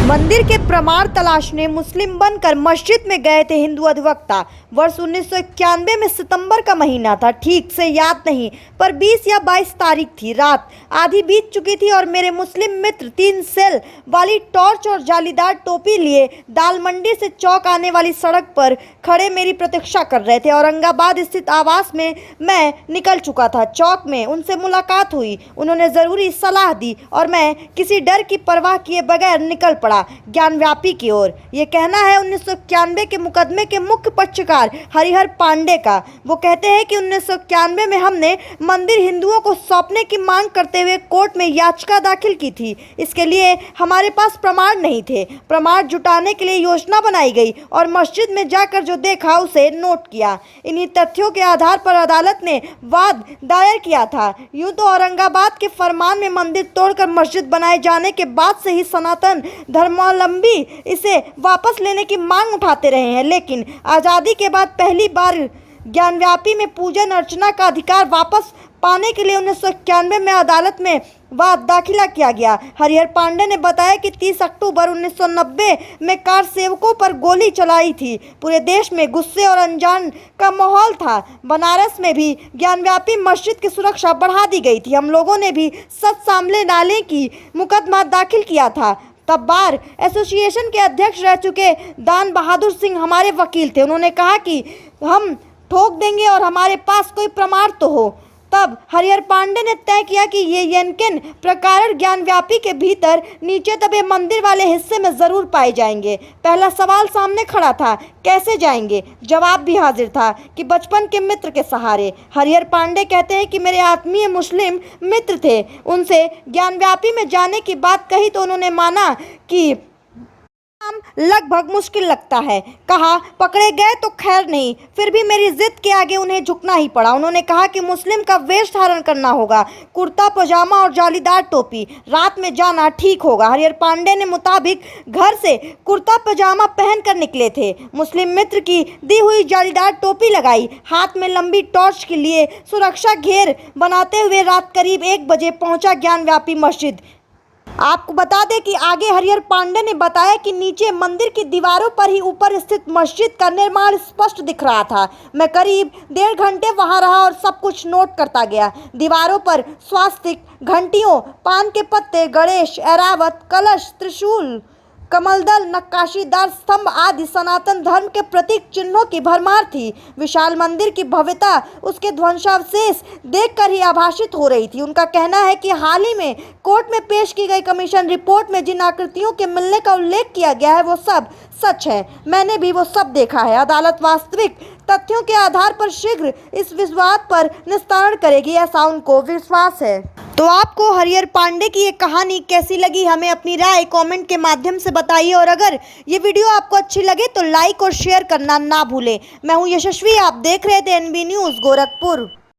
मंदिर के प्रमाण तलाशने मुस्लिम बनकर मस्जिद में गए थे हिंदू अधिवक्ता। वर्ष 1991 में सितंबर का महीना था, ठीक से याद नहीं, पर 20 या 22 तारीख थी। रात आधी बीत चुकी थी और मेरे मुस्लिम मित्र 3 सेल वाली टॉर्च और जालीदार टोपी लिए दाल मंडी से चौक आने वाली सड़क पर खड़े मेरी प्रतीक्षा कर रहे थे। औरंगाबाद स्थित आवास में मैं निकल चुका था। चौक में उनसे मुलाकात हुई, उन्होंने जरूरी सलाह दी और मैं किसी डर की परवाह किए बगैर निकल पड़ा ज्ञानव्यापी की ओर। ये कहना है 1991 के मुकदमे के मुख्य पक्षकार हरिहर पांडे का। वो कहते हैं कि 1991 में हमने मंदिर हिंदुओं को सौंपने की मांग करते हुए कोर्ट में याचिका दाखिल की थी। इसके लिए हमारे पास प्रमाण नहीं थे। प्रमाण जुटाने के लिए योजना बनाई गई और मस्जिद में जाकर जो देखा उसे नोट किया। इन्हीं तथ्यों के आधार पर अदालत ने वाद दायर किया था। यूं तो औरंगाबाद के फरमान में मंदिर तोड़कर मस्जिद बनाए जाने के बाद से ही सनातन धर्मावलंबी इसे वापस लेने की मांग उठाते रहे हैं, लेकिन आज़ादी के बाद पहली बार ज्ञानव्यापी में पूजन अर्चना का अधिकार वापस पाने के लिए 1991 में अदालत में वाद दाखिला किया गया। हरिहर पांडे ने बताया कि 30 अक्टूबर 1990 में कार सेवकों पर गोली चलाई थी। पूरे देश में गुस्से और अनजान का माहौल था। बनारस में भी ज्ञानव्यापी मस्जिद की सुरक्षा बढ़ा दी गई थी। हम लोगों ने भी सच सामने लाने की मुकदमा दाखिल किया था। तब बार एसोसिएशन के अध्यक्ष रह चुके दान बहादुर सिंह हमारे वकील थे। उन्होंने कहा कि हम ठोक देंगे और हमारे पास कोई प्रमाण तो हो। तब हरिहर पांडे ने तय किया कि ये यनकिन प्रकरण ज्ञानव्यापी के भीतर नीचे दबे मंदिर वाले हिस्से में जरूर पाए जाएंगे। पहला सवाल सामने खड़ा था, कैसे जाएंगे? जवाब भी हाजिर था कि बचपन के मित्र के सहारे। हरिहर पांडे कहते हैं कि मेरे आत्मीय मुस्लिम मित्र थे, उनसे ज्ञानव्यापी में जाने की बात कही तो उन्होंने माना कि लगभग मुश्किल लगता है। कहा पकड़े गए तो खैर नहीं, फिर भी मेरी जिद के आगे उन्हें झुकना ही पड़ा। उन्होंने कहा कि मुस्लिम का वेश धारण करना होगा, कुर्ता पजामा और जालीदार टोपी, रात में जाना ठीक होगा। हरिहर पांडे ने मुताबिक घर से कुर्ता पजामा पहन कर निकले थे। मुस्लिम मित्र की दी हुई जालीदार टोपी लगाई, हाथ में लंबी टॉर्च के लिए सुरक्षा घेर बनाते हुए रात करीब 1 बजे पहुंचा ज्ञानव्यापी मस्जिद। आपको बता दें कि आगे हरिहर पांडे ने बताया कि नीचे मंदिर की दीवारों पर ही ऊपर स्थित मस्जिद का निर्माण स्पष्ट दिख रहा था। मैं करीब 1.5 घंटे वहां रहा और सब कुछ नोट करता गया। दीवारों पर स्वास्तिक, घंटियों, पान के पत्ते, गणेश, ऐरावत, कलश, त्रिशूल, कमलदल, नक्काशीदार स्तंभ आदि सनातन धर्म के प्रतीक चिन्हों की भरमार थी। विशाल मंदिर की भव्यता उसके ध्वंसावशेष देखकर ही आभासित हो रही थी। उनका कहना है कि हाल ही में कोर्ट में पेश की गई कमीशन रिपोर्ट में जिन आकृतियों के मिलने का उल्लेख किया गया है वो सब सच है। मैंने भी वो सब देखा है। अदालत वास्तविक तथ्यों के आधार पर शीघ्र इस विवाद पर निस्तारण करेगी, ऐसा उनको विश्वास है। तो आपको हरिहर पांडे की ये कहानी कैसी लगी, हमें अपनी राय कमेंट के माध्यम से बताइए। और अगर ये वीडियो आपको अच्छी लगे तो लाइक और शेयर करना ना भूलें। मैं हूँ यशस्वी, आप देख रहे थे NB न्यूज़ गोरखपुर।